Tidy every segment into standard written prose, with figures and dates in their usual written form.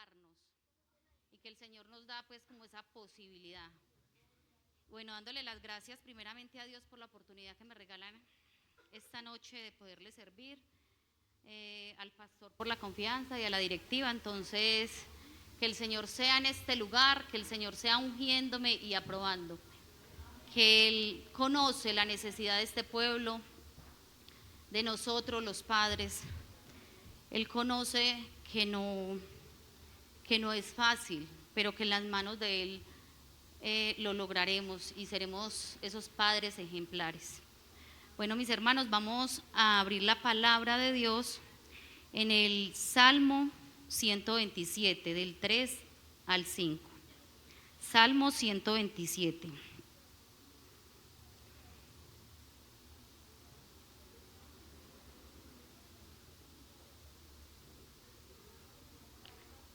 educarnos y que el Señor nos da pues como esa posibilidad. Bueno, dándole las gracias primeramente a Dios por la oportunidad que me regalan esta noche de poderle servir, al pastor por la confianza y a la directiva. Entonces, que el Señor sea en este lugar, que el Señor sea ungiéndome y aprobando, que Él conoce la necesidad de este pueblo, de nosotros los padres. Él conoce que no es fácil, pero que en las manos de Él lo lograremos y seremos esos padres ejemplares. Bueno, mis hermanos, vamos a abrir la palabra de Dios en el Salmo 127, del 3 al 5. Salmo 127.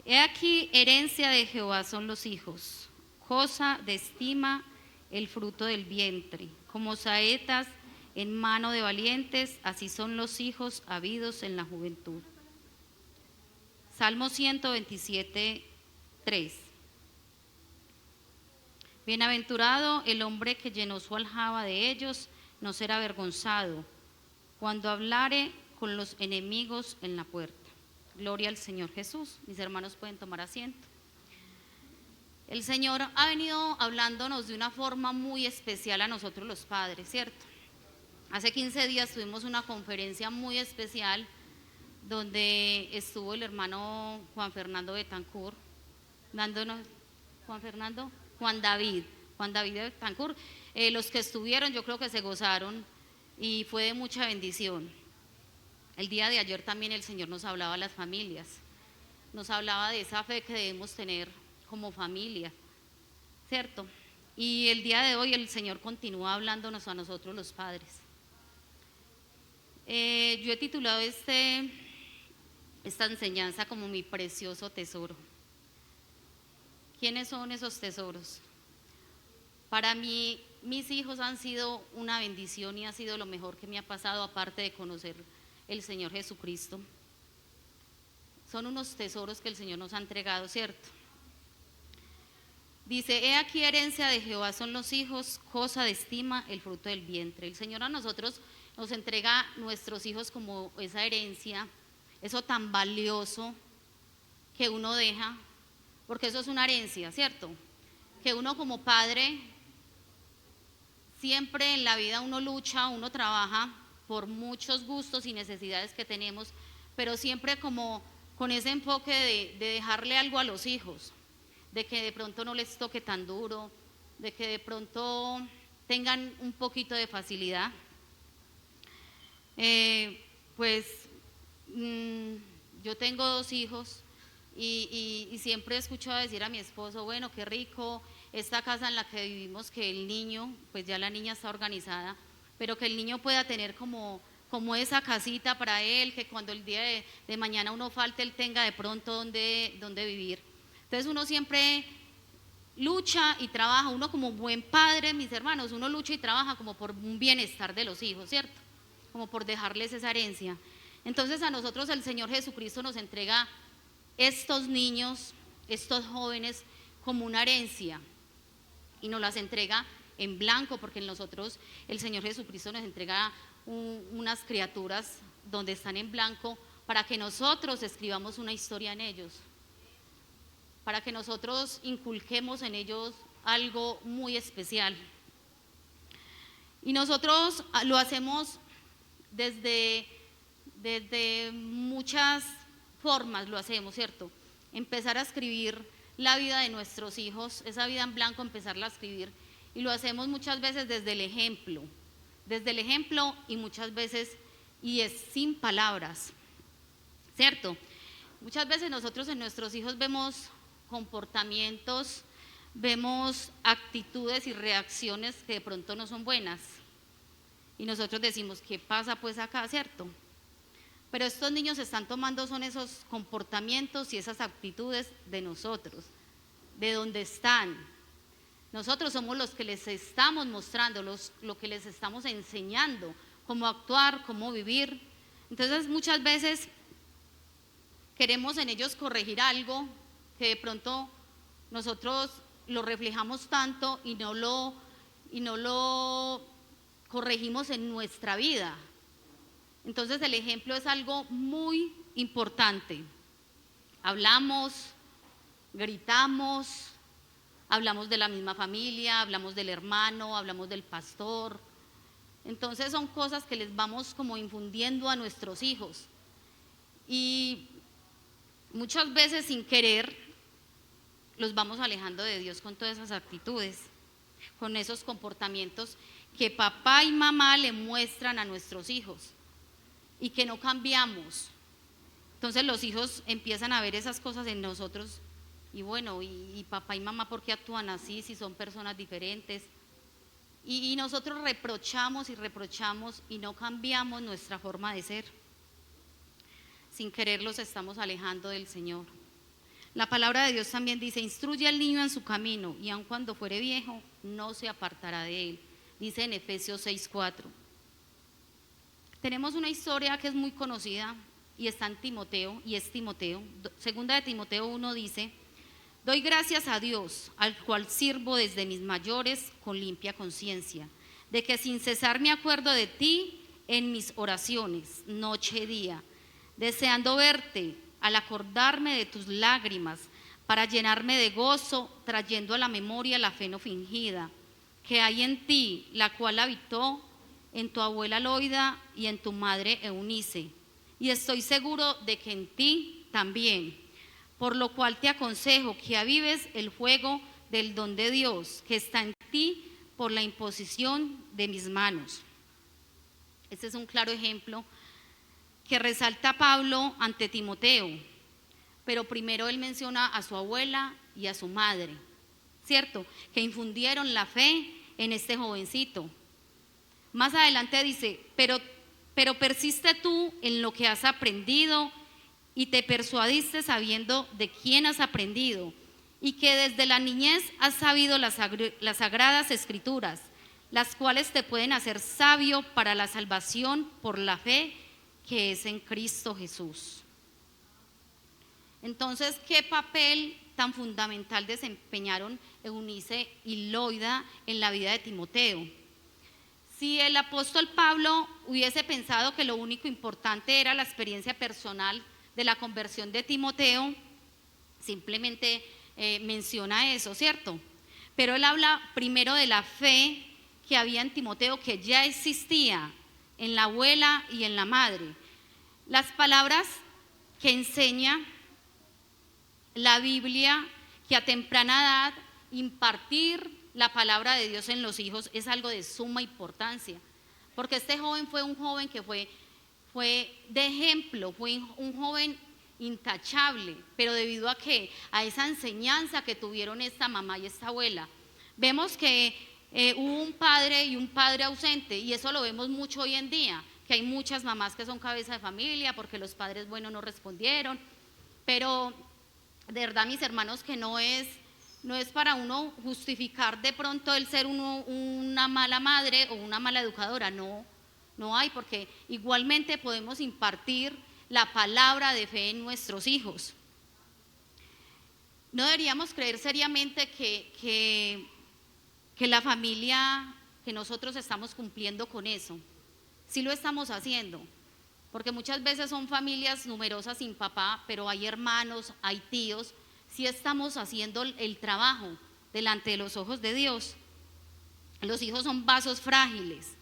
He aquí, herencia de Jehová son los hijos, cosa de estima el fruto del vientre, como saetas en mano de valientes, así son los hijos habidos en la juventud. Salmo 127, 3. Bienaventurado el hombre que llenó su aljaba de ellos, no será avergonzado cuando hablare con los enemigos en la puerta. Gloria al Señor Jesús. Mis hermanos pueden tomar asiento. El Señor ha venido hablándonos de una forma muy especial a nosotros los padres, ¿cierto? Hace 15 días tuvimos una conferencia muy especial donde estuvo el hermano Juan Fernando Betancourt dándonos, Juan David Betancourt. Los que estuvieron yo creo que se gozaron y fue de mucha bendición. El día de ayer también el Señor nos hablaba a las familias, nos hablaba de esa fe que debemos tener como familia, ¿cierto? Y el día de hoy el Señor continúa hablándonos a nosotros los padres. Yo he titulado esta enseñanza como mi precioso tesoro. ¿Quiénes son esos tesoros? Para mí, mis hijos han sido una bendición y ha sido lo mejor que me ha pasado, aparte de conocer el Señor Jesucristo. Son unos tesoros que el Señor nos ha entregado, ¿cierto? Dice, he aquí herencia de Jehová son los hijos, cosa de estima el fruto del vientre. El Señor a nosotros nos entrega nuestros hijos como esa herencia, eso tan valioso que uno deja, porque eso es una herencia, ¿cierto? Que uno como padre, siempre en la vida uno lucha, uno trabaja por muchos gustos y necesidades que tenemos, pero siempre como con ese enfoque de dejarle algo a los hijos, de que de pronto no les toque tan duro, de que de pronto tengan un poquito de facilidad. Yo tengo 2 hijos y siempre he escuchado decir a mi esposo, bueno, qué rico esta casa en la que vivimos, que el niño, pues ya la niña está organizada, pero que el niño pueda tener como esa casita para él, que cuando el día de mañana uno falte, él tenga de pronto donde vivir. Entonces uno siempre lucha y trabaja, uno como buen padre, mis hermanos, uno lucha y trabaja como por un bienestar de los hijos, ¿cierto? Como por dejarles esa herencia. Entonces a nosotros el Señor Jesucristo nos entrega estos niños, estos jóvenes, como una herencia y nos las entrega en blanco, porque en nosotros el Señor Jesucristo nos entrega unas criaturas donde están en blanco para que nosotros escribamos una historia en ellos, para que nosotros inculquemos en ellos algo muy especial. Y nosotros lo hacemos desde muchas formas, lo hacemos, ¿cierto? Empezar a escribir la vida de nuestros hijos, esa vida en blanco, empezarla a escribir, y lo hacemos muchas veces desde el ejemplo y muchas veces, y es sin palabras, ¿cierto? Muchas veces nosotros en nuestros hijos vemos comportamientos, vemos actitudes y reacciones que de pronto no son buenas, y nosotros decimos, ¿qué pasa pues acá, cierto? Pero estos niños están tomando son esos comportamientos y esas actitudes de nosotros, de donde están. Nosotros somos los que les estamos mostrando, lo que les estamos enseñando, cómo actuar, cómo vivir. Entonces muchas veces queremos en ellos corregir algo que de pronto nosotros lo reflejamos tanto y no lo corregimos en nuestra vida. Entonces el ejemplo es algo muy importante. Hablamos, gritamos, hablamos de la misma familia, hablamos del hermano, hablamos del pastor. Entonces son cosas que les vamos como infundiendo a nuestros hijos. Y muchas veces sin querer los vamos alejando de Dios con todas esas actitudes, con esos comportamientos que papá y mamá le muestran a nuestros hijos y que no cambiamos. Entonces los hijos empiezan a ver esas cosas en nosotros y bueno, y papá y mamá, ¿por qué actúan así si son personas diferentes? Y nosotros reprochamos y reprochamos y no cambiamos nuestra forma de ser. Sin querer los estamos alejando del Señor. La palabra de Dios también dice: instruye al niño en su camino y aun cuando fuere viejo no se apartará de él. Dice en Efesios 6:4. Tenemos una historia que es muy conocida y está en Timoteo, y es Timoteo. Segunda de Timoteo 1 dice: doy gracias a Dios, al cual sirvo desde mis mayores con limpia conciencia, de que sin cesar me acuerdo de ti en mis oraciones, noche y día, deseando verte al acordarme de tus lágrimas, para llenarme de gozo, trayendo a la memoria la fe no fingida que hay en ti, la cual habitó en tu abuela Loida y en tu madre Eunice, y estoy seguro de que en ti también, por lo cual te aconsejo que avives el fuego del don de Dios que está en ti por la imposición de mis manos. Este es un claro ejemplo que resalta Pablo ante Timoteo, pero primero él menciona a su abuela y a su madre, ¿cierto? Que infundieron la fe en este jovencito. Más adelante dice: pero persiste tú en lo que has aprendido y te persuadiste sabiendo de quién has aprendido, y que desde la niñez has sabido las sagradas escrituras, las cuales te pueden hacer sabio para la salvación por la fe que es en Cristo Jesús. Entonces, ¿qué papel tan fundamental desempeñaron Eunice y Loida en la vida de Timoteo? Si el apóstol Pablo hubiese pensado que lo único importante era la experiencia personal de la conversión de Timoteo, simplemente menciona eso, ¿cierto? Pero él habla primero de la fe que había en Timoteo, que ya existía en la abuela y en la madre. Las palabras que enseña la Biblia, que a temprana edad impartir la palabra de Dios en los hijos es algo de suma importancia, porque este joven fue un joven que fue de ejemplo, fue un joven intachable, pero debido a esa enseñanza que tuvieron esta mamá y esta abuela. Vemos que hubo un padre y un padre ausente, y eso lo vemos mucho hoy en día, que hay muchas mamás que son cabeza de familia porque los padres buenos no respondieron, pero de verdad, mis hermanos, que no es para uno justificar de pronto el ser una mala madre o una mala educadora, no hay, porque igualmente podemos impartir la palabra de fe en nuestros hijos. No deberíamos creer seriamente que la familia, que nosotros estamos cumpliendo con eso. Sí lo estamos haciendo, porque muchas veces son familias numerosas sin papá, pero hay hermanos, hay tíos. Sí estamos haciendo el trabajo delante de los ojos de Dios. Los hijos son vasos frágiles,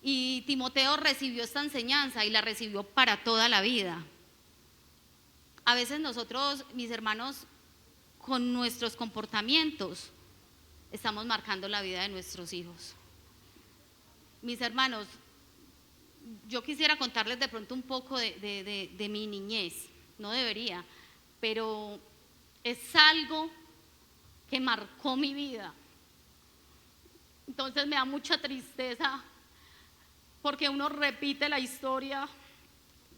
y Timoteo recibió esta enseñanza y la recibió para toda la vida. A veces nosotros, mis hermanos, con nuestros comportamientos estamos marcando la vida de nuestros hijos. Mis hermanos, yo quisiera contarles de pronto un poco de mi niñez. No debería, pero es algo que marcó mi vida. Entonces me da mucha tristeza, porque uno repite la historia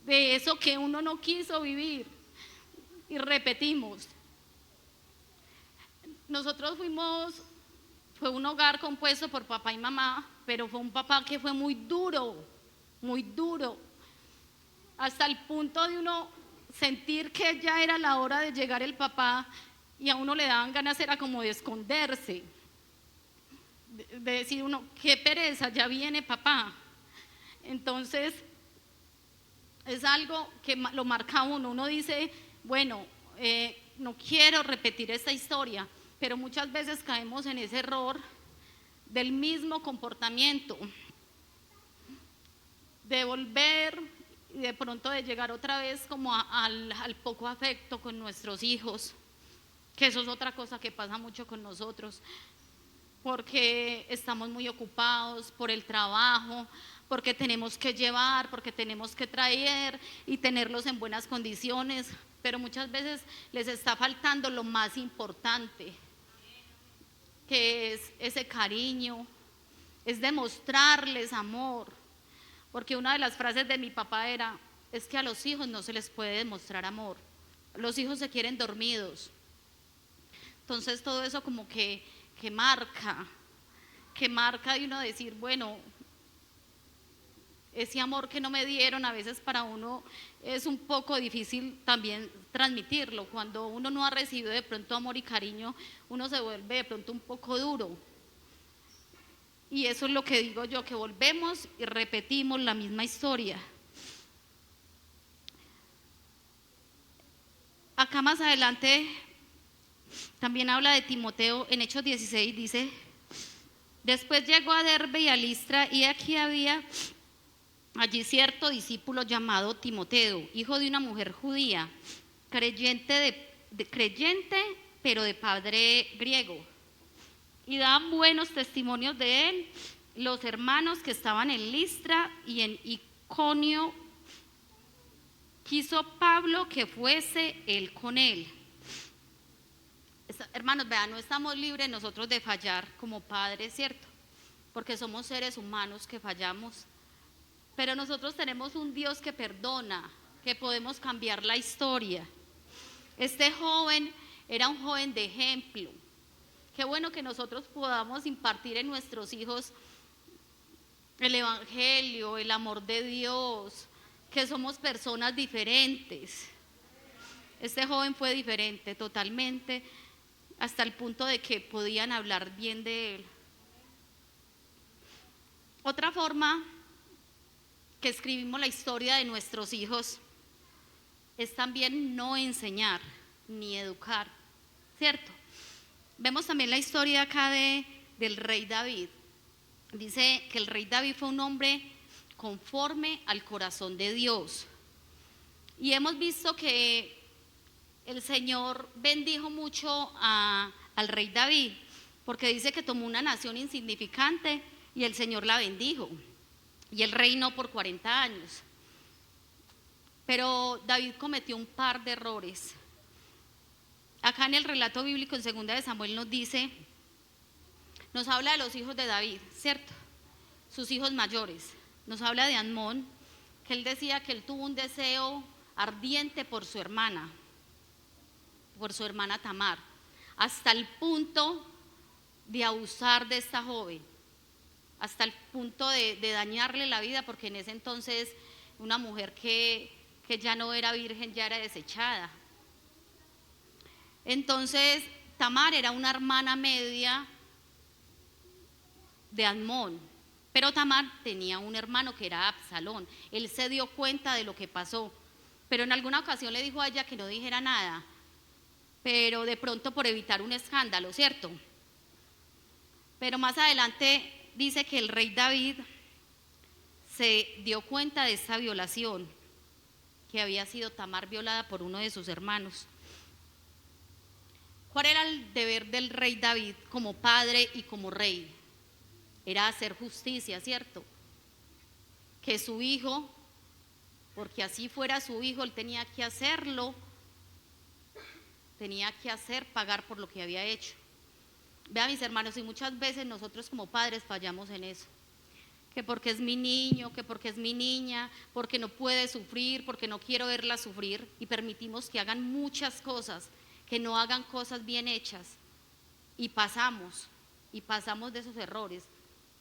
de eso que uno no quiso vivir y repetimos. Nosotros fue un hogar compuesto por papá y mamá, pero fue un papá que fue muy duro, hasta el punto de uno sentir que ya era la hora de llegar el papá y a uno le daban ganas era como de esconderse, de decir uno, qué pereza, ya viene papá. Entonces es algo que lo marca a uno, uno dice, bueno, no quiero repetir esta historia, pero muchas veces caemos en ese error del mismo comportamiento, de volver y de pronto de llegar otra vez como al poco afecto con nuestros hijos, que eso es otra cosa que pasa mucho con nosotros, porque estamos muy ocupados por el trabajo, porque tenemos que llevar, porque tenemos que traer y tenerlos en buenas condiciones, pero muchas veces les está faltando lo más importante, que es ese cariño, es demostrarles amor, porque una de las frases de mi papá era, es que a los hijos no se les puede demostrar amor, los hijos se quieren dormidos. Entonces todo eso como que marca de uno decir, bueno, ese amor que no me dieron a veces para uno es un poco difícil también transmitirlo. Cuando uno no ha recibido de pronto amor y cariño, uno se vuelve de pronto un poco duro. Y eso es lo que digo yo, que volvemos y repetimos la misma historia. Acá más adelante también habla de Timoteo, en Hechos 16 dice, después llegó a Derbe y a Listra, y aquí había allí cierto discípulo llamado Timoteo, hijo de una mujer judía, creyente pero de padre griego, y daban buenos testimonios de él los hermanos que estaban en Listra y en Iconio. Quiso Pablo que fuese él con él. Hermanos, vean, no estamos libres nosotros de fallar como padres, ¿cierto? Porque somos seres humanos que fallamos, pero nosotros tenemos un Dios que perdona, que podemos cambiar la historia. Este joven era un joven de ejemplo. Qué bueno que nosotros podamos impartir en nuestros hijos el evangelio, el amor de Dios, que somos personas diferentes. Este joven fue diferente totalmente, hasta el punto de que podían hablar bien de él. Otra forma que escribimos la historia de nuestros hijos es también no enseñar ni educar, ¿cierto? Vemos también la historia acá del rey David. Dice que el rey David fue un hombre conforme al corazón de Dios. Y hemos visto que el Señor bendijo mucho al rey David, porque dice que tomó una nación insignificante y el Señor la bendijo. Y él reinó por 40 años. Pero David cometió un par de errores. Acá en el relato bíblico en 2 de Samuel nos habla de los hijos de David, ¿cierto? Sus hijos mayores. Nos habla de Amnón, que él decía que él tuvo un deseo ardiente por su hermana Tamar, hasta el punto de abusar de esta joven, hasta el punto de dañarle la vida, porque en ese entonces una mujer que ya no era virgen ya era desechada. Entonces Tamar era una hermana media de Amnón, pero Tamar tenía un hermano que era Absalón. Él se dio cuenta de lo que pasó, pero en alguna ocasión le dijo a ella que no dijera nada, pero de pronto por evitar un escándalo, ¿cierto? Pero más adelante dice que el rey David se dio cuenta de esta violación, que había sido Tamar violada por uno de sus hermanos. ¿Cuál era el deber del rey David como padre y como rey? Era hacer justicia, ¿cierto? Que su hijo, porque así fuera su hijo, él tenía que hacerlo, pagar por lo que había hecho. Vean, mis hermanos, y muchas veces nosotros como padres fallamos en eso. Que porque es mi niño, que porque es mi niña, porque no puede sufrir, porque no quiero verla sufrir, y permitimos que hagan muchas cosas, que no hagan cosas bien hechas, y pasamos de esos errores.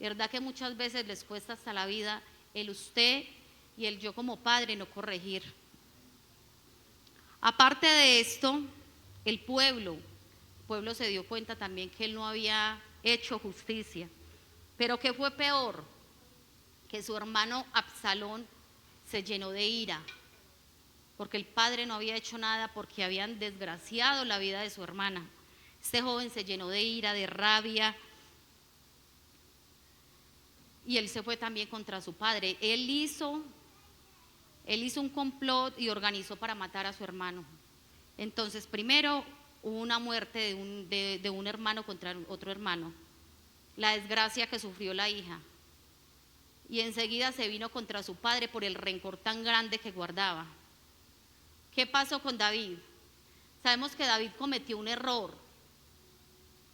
¿Verdad que muchas veces les cuesta hasta la vida el usted y el yo como padre no corregir? Aparte de esto, el pueblo se dio cuenta también que él no había hecho justicia. Pero ¿qué fue peor? Que su hermano Absalón se llenó de ira, porque el padre no había hecho nada, porque habían desgraciado la vida de su hermana. Este joven se llenó de ira, de rabia, y él se fue también contra su padre. Él hizo un complot y organizó para matar a su hermano. Entonces, primero hubo una muerte de un hermano contra otro hermano, la desgracia que sufrió la hija, y enseguida se vino contra su padre por el rencor tan grande que guardaba. ¿Qué pasó con David? Sabemos que David cometió un error,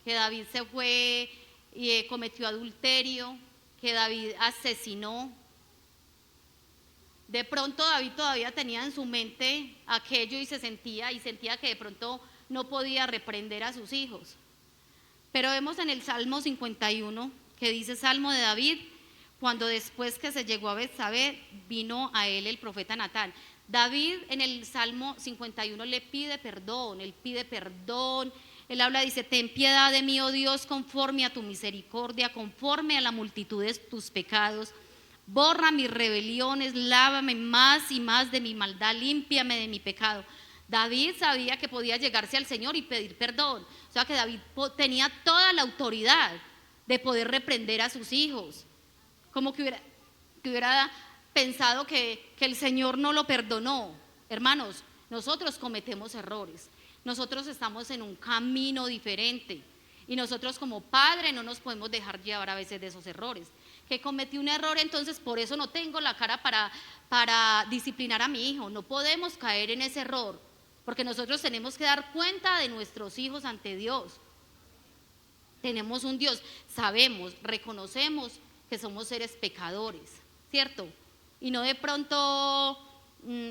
que David se fue y cometió adulterio, que David asesinó. De pronto David todavía tenía en su mente aquello y sentía que de pronto no podía reprender a sus hijos. Pero vemos en el Salmo 51 que dice: Salmo de David, cuando después que se llegó a Betsabé, vino a él el profeta Natán. David en el Salmo 51 le pide perdón, él habla, dice: ten piedad de mí, oh Dios, conforme a tu misericordia, conforme a la multitud de tus pecados. Borra mis rebeliones, lávame más y más de mi maldad, límpiame de mi pecado. David sabía que podía llegarse al Señor y pedir perdón. O sea que David tenía toda la autoridad de poder reprender a sus hijos. Como que hubiera pensado que el Señor no lo perdonó. Hermanos, nosotros cometemos errores. Nosotros estamos en un camino diferente. Y nosotros como padre no nos podemos dejar llevar a veces de esos errores. Que cometí un error, entonces por eso no tengo la cara para disciplinar a mi hijo. No podemos caer en ese error, porque nosotros tenemos que dar cuenta de nuestros hijos ante Dios. Tenemos un Dios, sabemos, reconocemos que somos seres pecadores, ¿cierto? Y no de pronto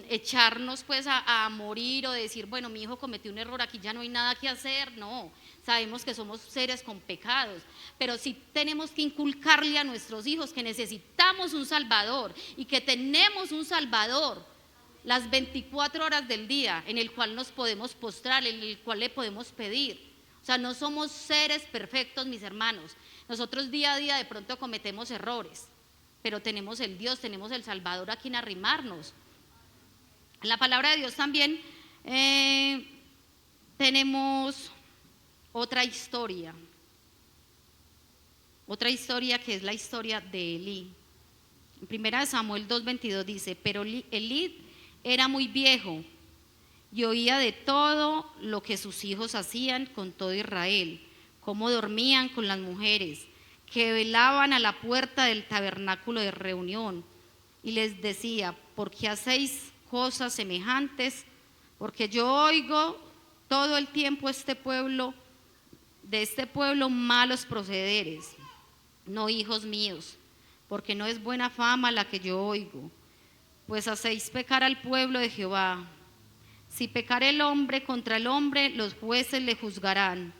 echarnos pues a morir o decir, bueno, mi hijo cometió un error, aquí ya no hay nada que hacer. No, sabemos que somos seres con pecados, pero sí tenemos que inculcarle a nuestros hijos que necesitamos un Salvador y que tenemos un Salvador las 24 horas del día, en el cual nos podemos postrar, en el cual le podemos pedir. O sea, no somos seres perfectos, mis hermanos. Nosotros día a día de pronto cometemos errores, pero tenemos el Dios, tenemos el Salvador a quien arrimarnos. En la palabra de Dios también tenemos otra historia que es la historia de Elí. En 1 Samuel 2:22 dice: pero Elí era muy viejo y oía de todo lo que sus hijos hacían con todo Israel, cómo dormían con las mujeres, que velaban a la puerta del tabernáculo de reunión, y les decía: ¿por qué hacéis cosas semejantes? Porque yo oigo todo el tiempo de este pueblo malos procederes. No, hijos míos, porque no es buena fama la que yo oigo, pues hacéis pecar al pueblo de Jehová. Si pecare el hombre contra el hombre, los jueces le juzgarán.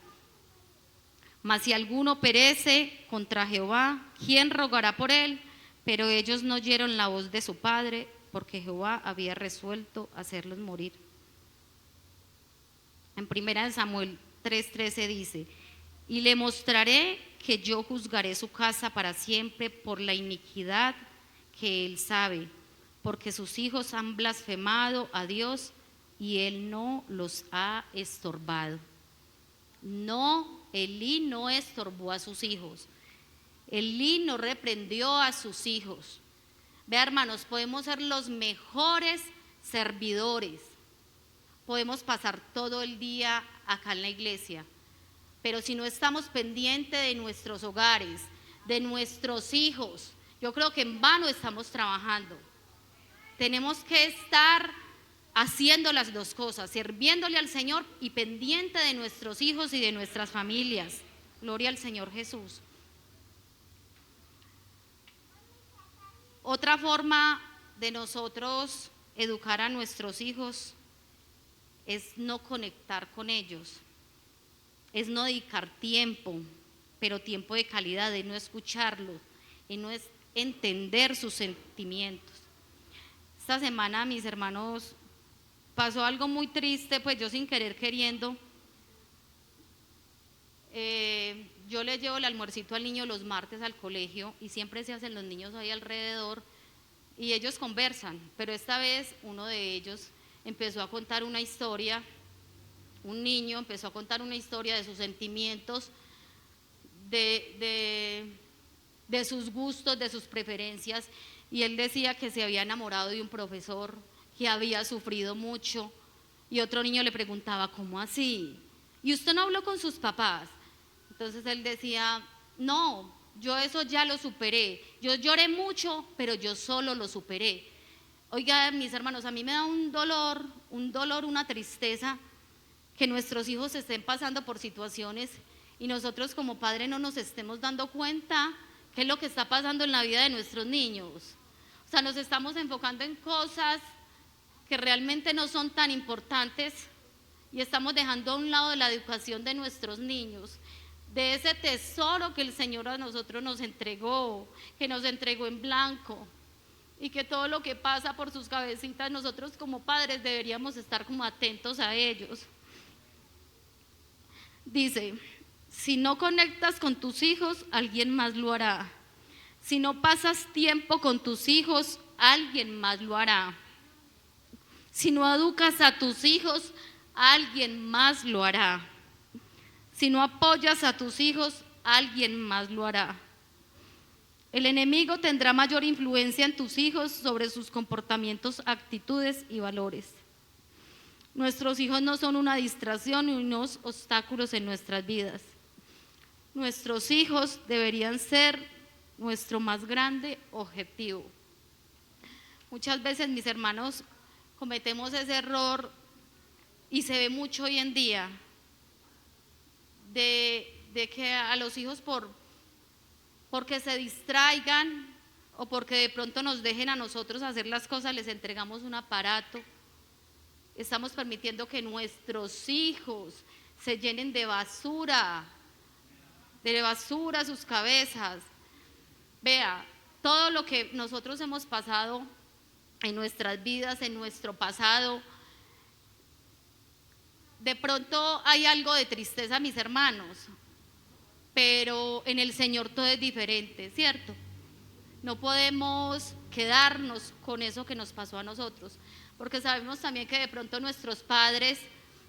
Mas si alguno perece contra Jehová, ¿quién rogará por él? Pero ellos no oyeron la voz de su padre, porque Jehová había resuelto hacerlos morir. En 1 Samuel 3:13 dice: y le mostraré que yo juzgaré su casa para siempre por la iniquidad que él sabe, porque sus hijos han blasfemado a Dios y él no los ha estorbado. No, Elí no estorbó a sus hijos. Elí no reprendió a sus hijos. Vea, hermanos, podemos ser los mejores servidores, podemos pasar todo el día acá en la iglesia, pero si no estamos pendientes de nuestros hogares, de nuestros hijos, yo creo que en vano estamos trabajando. Tenemos que estar haciendo las dos cosas, sirviéndole al Señor y pendiente de nuestros hijos y de nuestras familias. Gloria al Señor Jesús. Otra forma de nosotros educar a nuestros hijos es no conectar con ellos, es no dedicar tiempo, pero tiempo de calidad, de no escucharlos, y no es entender sus sentimientos. Esta semana mis hermanos pasó algo muy triste, pues yo sin querer queriendo, yo le llevo el almuercito al niño los martes al colegio y siempre se hacen los niños ahí alrededor y ellos conversan, pero esta vez uno de ellos empezó a contar una historia, un niño empezó a contar una historia de sus sentimientos, de sus gustos, de sus preferencias, y él decía que se había enamorado de un profesor, que había sufrido mucho, y otro niño le preguntaba, ¿cómo así? ¿Y usted no habló con sus papás? Entonces él decía, no, yo eso ya lo superé, yo lloré mucho, pero yo solo lo superé. Oiga, mis hermanos, a mí me da un dolor, una tristeza que nuestros hijos estén pasando por situaciones y nosotros como padres no nos estemos dando cuenta qué es lo que está pasando en la vida de nuestros niños. O sea, nos estamos enfocando en cosas que realmente no son tan importantes y estamos dejando a un lado la educación de nuestros niños, de ese tesoro que el Señor a nosotros nos entregó, que nos entregó en blanco, y que todo lo que pasa por sus cabecitas nosotros como padres deberíamos estar como atentos a ellos. Dice, si no conectas con tus hijos, alguien más lo hará. Si no pasas tiempo con tus hijos, alguien más lo hará. Si no educas a tus hijos, alguien más lo hará. Si no apoyas a tus hijos, alguien más lo hará. El enemigo tendrá mayor influencia en tus hijos sobre sus comportamientos, actitudes y valores. Nuestros hijos no son una distracción ni unos obstáculos en nuestras vidas. Nuestros hijos deberían ser nuestro más grande objetivo. Muchas veces, mis hermanos, cometemos ese error y se ve mucho hoy en día de que a los hijos porque se distraigan o porque de pronto nos dejen a nosotros hacer las cosas, les entregamos un aparato. Estamos permitiendo que nuestros hijos se llenen de basura sus cabezas. Vea, todo lo que nosotros hemos pasado en nuestras vidas, en nuestro pasado, de pronto hay algo de tristeza, mis hermanos, pero en el Señor todo es diferente, ¿cierto? No podemos quedarnos con eso que nos pasó a nosotros, porque sabemos también que de pronto nuestros padres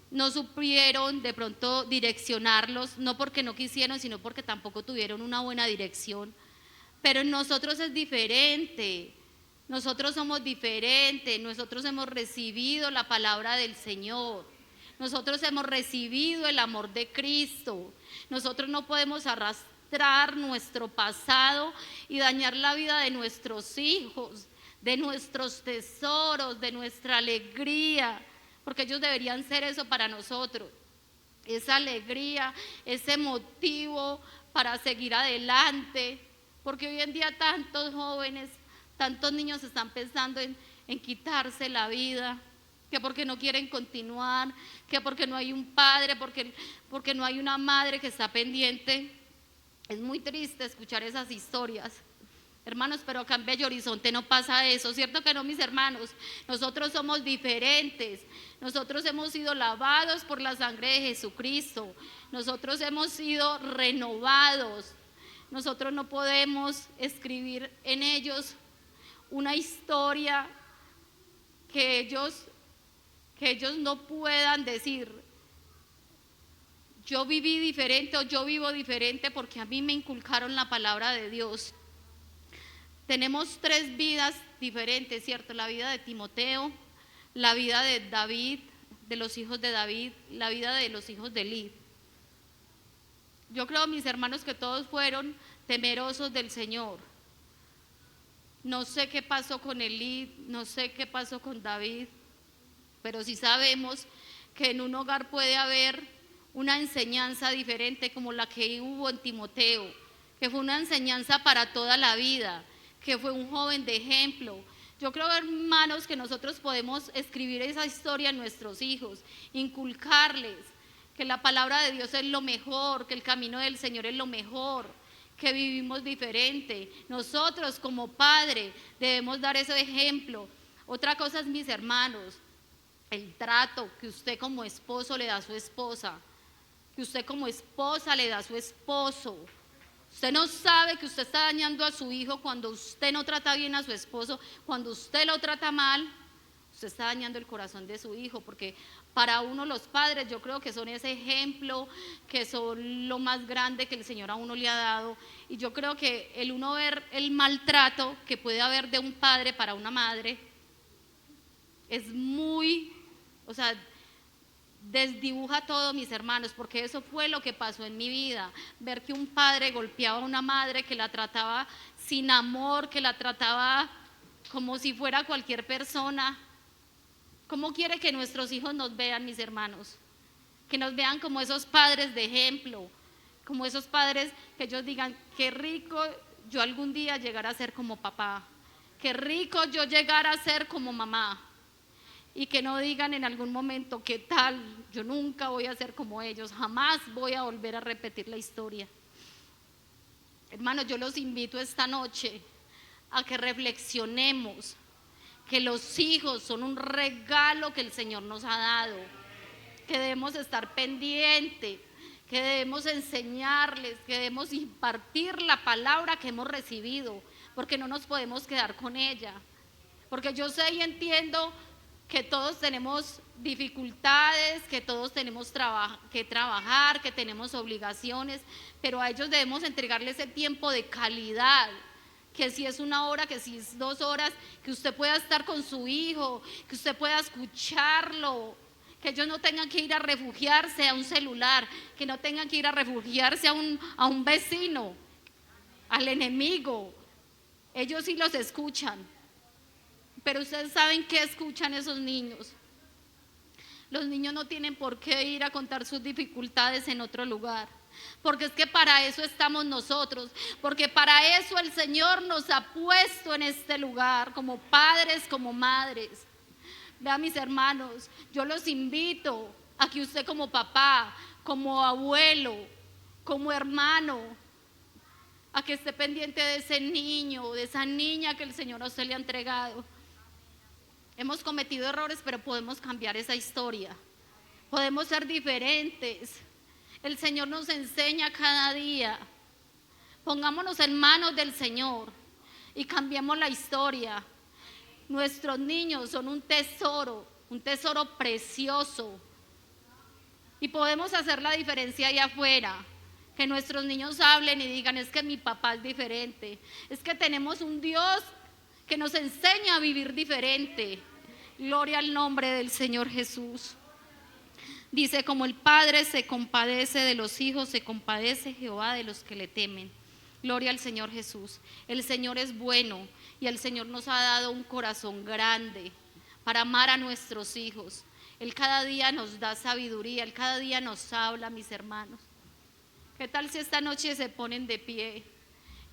no supieron de pronto direccionarlos, no porque no quisieron, sino porque tampoco tuvieron una buena dirección. Pero en nosotros es diferente, nosotros somos diferentes, nosotros hemos recibido la palabra del Señor, nosotros hemos recibido el amor de Cristo, nosotros no podemos arrastrar nuestro pasado y dañar la vida de nuestros hijos, de nuestros tesoros, de nuestra alegría, porque ellos deberían ser eso para nosotros, esa alegría, ese motivo para seguir adelante, porque hoy en día tantos jóvenes, tantos niños están pensando en quitarse la vida, que porque no quieren continuar, que porque no hay un padre, porque no hay una madre que está pendiente. Es muy triste escuchar esas historias, hermanos, pero acá en Bello Horizonte no pasa eso, ¿cierto que no, mis hermanos? Nosotros somos diferentes, nosotros hemos sido lavados por la sangre de Jesucristo, nosotros hemos sido renovados, nosotros no podemos escribir en ellos una historia que ellos no puedan decir, yo viví diferente o yo vivo diferente porque a mí me inculcaron la palabra de Dios. Tenemos 3 vidas diferentes, ¿cierto? La vida de Timoteo, la vida de David, de los hijos de David, la vida de los hijos de Eli. Yo creo, mis hermanos, que todos fueron temerosos del Señor. No sé qué pasó con Eli, no sé qué pasó con David, pero sí sabemos que en un hogar puede haber una enseñanza diferente como la que hubo en Timoteo, que fue una enseñanza para toda la vida, que fue un joven de ejemplo. Yo creo, hermanos, que nosotros podemos escribir esa historia en nuestros hijos, inculcarles que la palabra de Dios es lo mejor, que el camino del Señor es lo mejor, que vivimos diferente. Nosotros como padre debemos dar ese ejemplo. Otra cosa es, mis hermanos, el trato que usted como esposo le da a su esposa, que usted como esposa le da a su esposo. Usted no sabe que usted está dañando a su hijo cuando usted no trata bien a su esposo, cuando usted lo trata mal, usted está dañando el corazón de su hijo, porque para uno los padres yo creo que son ese ejemplo, que son lo más grande que el Señor a uno le ha dado, y yo creo que el uno ver el maltrato que puede haber de un padre para una madre es muy, o sea, desdibuja todo, mis hermanos, porque eso fue lo que pasó en mi vida, ver que un padre golpeaba a una madre, que la trataba sin amor, que la trataba como si fuera cualquier persona. ¿Cómo quiere que nuestros hijos nos vean, mis hermanos? Que nos vean como esos padres de ejemplo, como esos padres que ellos digan, qué rico yo algún día llegar a ser como papá, qué rico yo llegar a ser como mamá. Y que no digan en algún momento, ¿qué tal? Yo nunca voy a ser como ellos, jamás voy a volver a repetir la historia. Hermanos, yo los invito esta noche a que reflexionemos que los hijos son un regalo que el Señor nos ha dado, que debemos estar pendientes, que debemos enseñarles, que debemos impartir la palabra que hemos recibido, porque no nos podemos quedar con ella. Porque yo sé y entiendo que todos tenemos dificultades, que todos tenemos que trabajar, que tenemos obligaciones, pero a ellos debemos entregarles ese tiempo de calidad, que si es 1 hora, que si es 2 horas, que usted pueda estar con su hijo, que usted pueda escucharlo, que ellos no tengan que ir a refugiarse a un celular, que no tengan que ir a refugiarse a un vecino, al enemigo. Ellos sí los escuchan. Pero ustedes saben qué escuchan esos niños. Los niños no tienen por qué ir a contar sus dificultades en otro lugar, porque es que para eso estamos nosotros, porque para eso el Señor nos ha puesto en este lugar, como padres, como madres. Vean, mis hermanos, yo los invito a que usted como papá, como abuelo, como hermano, a que esté pendiente de ese niño, de esa niña que el Señor a usted le ha entregado. Hemos cometido errores, pero podemos cambiar esa historia. Podemos ser diferentes. El Señor nos enseña cada día. Pongámonos en manos del Señor y cambiemos la historia. Nuestros niños son un tesoro precioso. Y podemos hacer la diferencia allá afuera. Que nuestros niños hablen y digan, es que mi papá es diferente. Es que tenemos un Dios que nos enseña a vivir diferente. Gloria al nombre del Señor Jesús. Dice, como el Padre se compadece de los hijos, se compadece Jehová de los que le temen. Gloria al Señor Jesús. El Señor es bueno y el Señor nos ha dado un corazón grande para amar a nuestros hijos. Él cada día nos da sabiduría, Él cada día nos habla, mis hermanos. ¿Qué tal si esta noche se ponen de pie?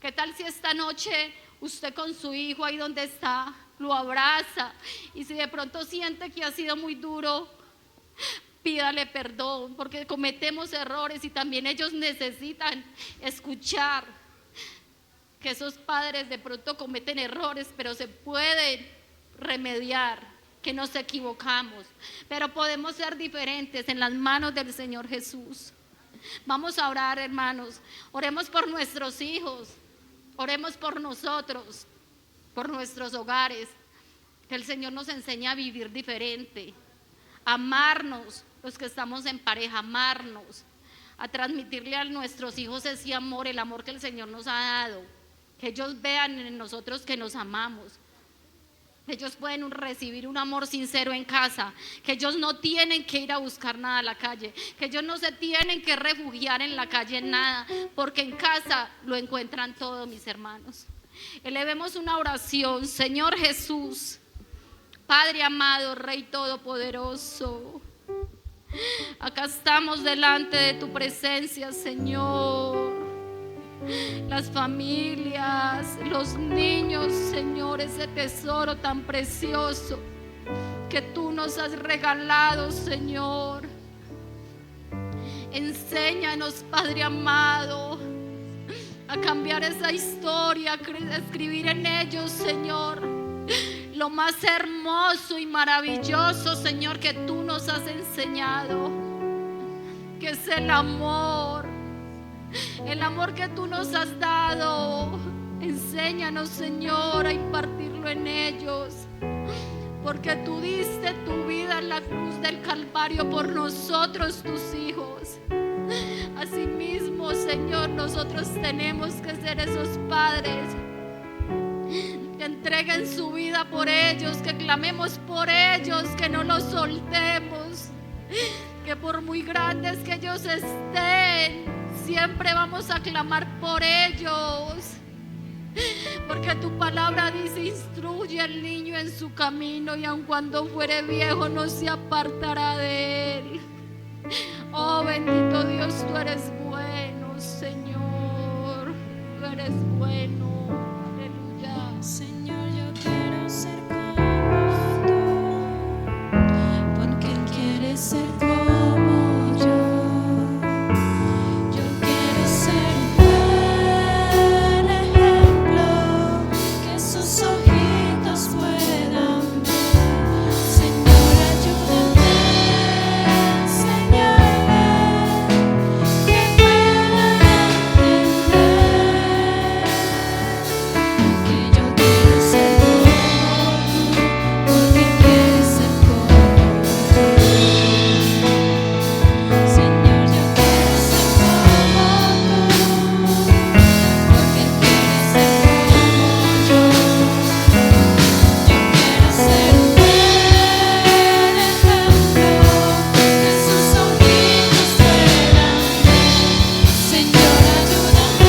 ¿Qué tal si esta noche usted con su hijo ahí donde está lo abraza? Y si de pronto siente que ha sido muy duro, pídale perdón, porque cometemos errores y también ellos necesitan escuchar que esos padres de pronto cometen errores, pero se pueden remediar, que nos equivocamos, pero podemos ser diferentes en las manos del Señor Jesús. Vamos a orar, hermanos. Oremos por nuestros hijos, oremos por nosotros, por nuestros hogares, que el Señor nos enseñe a vivir diferente, a amarnos, los que estamos en pareja, amarnos, a transmitirle a nuestros hijos ese amor, el amor que el Señor nos ha dado, que ellos vean en nosotros que nos amamos. Ellos pueden recibir un amor sincero en casa, que ellos no tienen que ir a buscar nada a la calle, que ellos no se tienen que refugiar en la calle en nada, porque en casa lo encuentran todo, mis hermanos. Elevemos una oración. Señor Jesús, Padre amado, Rey todopoderoso, acá estamos delante de tu presencia, Señor. Las familias, los niños, Señor, ese tesoro tan precioso que tú nos has regalado, Señor. Enséñanos, Padre amado, a cambiar esa historia, a escribir en ellos, Señor, lo más hermoso y maravilloso, Señor, que tú nos has enseñado, que es el amor que tú nos has dado. Enséñanos, Señor, a impartirlo en ellos, porque tú diste tu vida en la cruz del Calvario por nosotros, tus hijos. Asimismo, Señor, nosotros tenemos que ser esos padres que entreguen su vida por ellos, que clamemos por ellos, que no los soltemos, que por muy grandes que ellos estén, siempre vamos a clamar por ellos, porque tu palabra dice: instruye al niño en su camino, y aun cuando fuere viejo no se apartará de él. Oh, bendito Dios, tú eres bueno, Señor, tú eres bueno. Aleluya. Señor, yo quiero ser como tú, porque Él quiere ser como yo. Yo quiero ser un buen ejemplo que sus ojitos puedan ver. Señor, ayúdame a enseñarle que pueda entender que yo quiero ser como tú, porque quieres ser como yo. Señor, yo quiero ser como tú, porque quieres ser como yo. Yo quiero ser un buen ejemplo que sus ojitos puedan ver. Señor, ayúdame a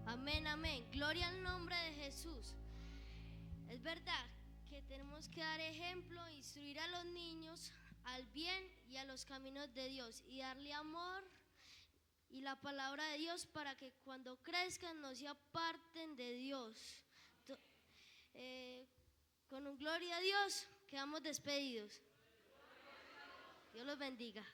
Amén, amén. Gloria al nombre de Jesús. Es verdad que tenemos que dar ejemplo, instruir a los niños al bien y a los caminos de Dios, y darle amor y la palabra de Dios para que cuando crezcan no se aparten de Dios. Con un gloria a Dios quedamos despedidos. Dios los bendiga.